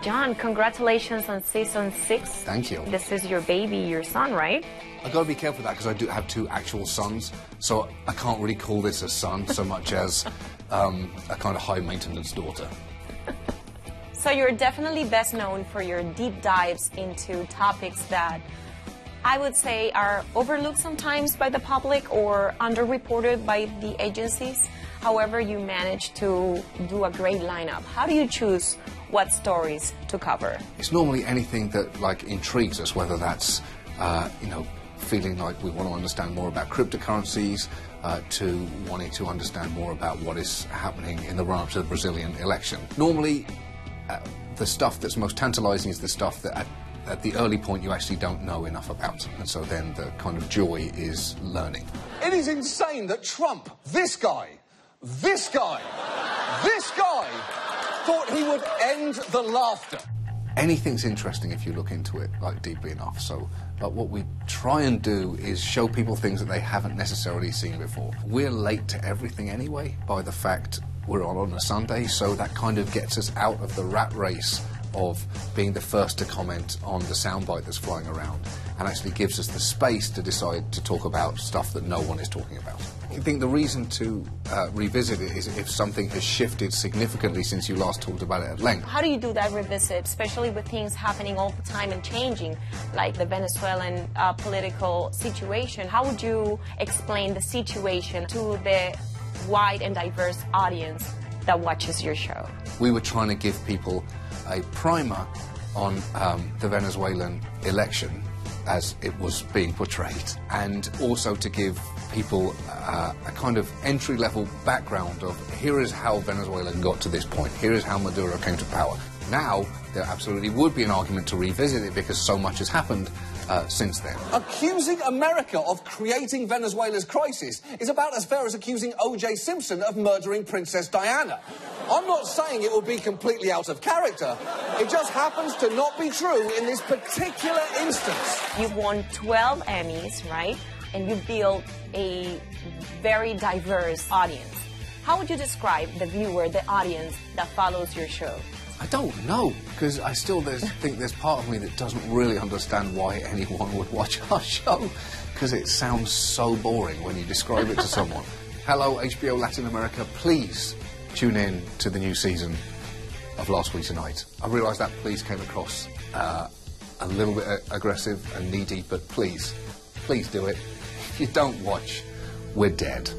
John, congratulations on season 6. Thank you. This is your baby, your son, right? I've got to be careful with that because I do have 2 actual sons, so I can't really call this a son so much as a kind of high-maintenance daughter. So you're definitely best known for your deep dives into topics that I would say are overlooked sometimes by the public or underreported by the agencies. However, you manage to do a great lineup. How do you choose what stories to cover? It's normally anything that intrigues us, whether that's feeling like we want to understand more about cryptocurrencies, to wanting to understand more about what is happening in the run-up to the Brazilian election. Normally, the stuff that's most tantalizing is the stuff that at the early point you actually don't know enough about, and so then the kind of joy is learning. It is insane that Trump, this guy, thought he would end the laughter. Anything's interesting if you look into it deeply enough. So, but what we try and do is show people things that they haven't necessarily seen before. We're late to everything anyway by the fact we're on a Sunday, so that kind of gets us out of the rat race of being the first to comment on the soundbite that's flying around, and actually gives us the space to decide to talk about stuff that no one is talking about. I think the reason to revisit it is if something has shifted significantly since you last talked about it at length. How do you do that revisit, especially with things happening all the time and changing, like the Venezuelan political situation? How would you explain the situation to the wide and diverse audience that watches your show? We were trying to give people a primer on the Venezuelan election as it was being portrayed, and also to give people a kind of entry-level background of here is how Venezuela got to this point, here is how Maduro came to power. Now, there absolutely would be an argument to revisit it because so much has happened since then. Accusing America of creating Venezuela's crisis is about as fair as accusing O.J. Simpson of murdering Princess Diana. I'm not saying it will be completely out of character. It just happens to not be true in this particular instance. You've won 12 Emmys, right? And you build a very diverse audience. How would you describe the viewer, the audience that follows your show? I don't know, because I still think there's part of me that doesn't really understand why anyone would watch our show, because it sounds so boring when you describe it to someone. Hello, HBO Latin America, please tune in to the new season of Last Week Tonight. I realise that please came across a little bit aggressive and needy, but please do it. If you don't watch, we're dead.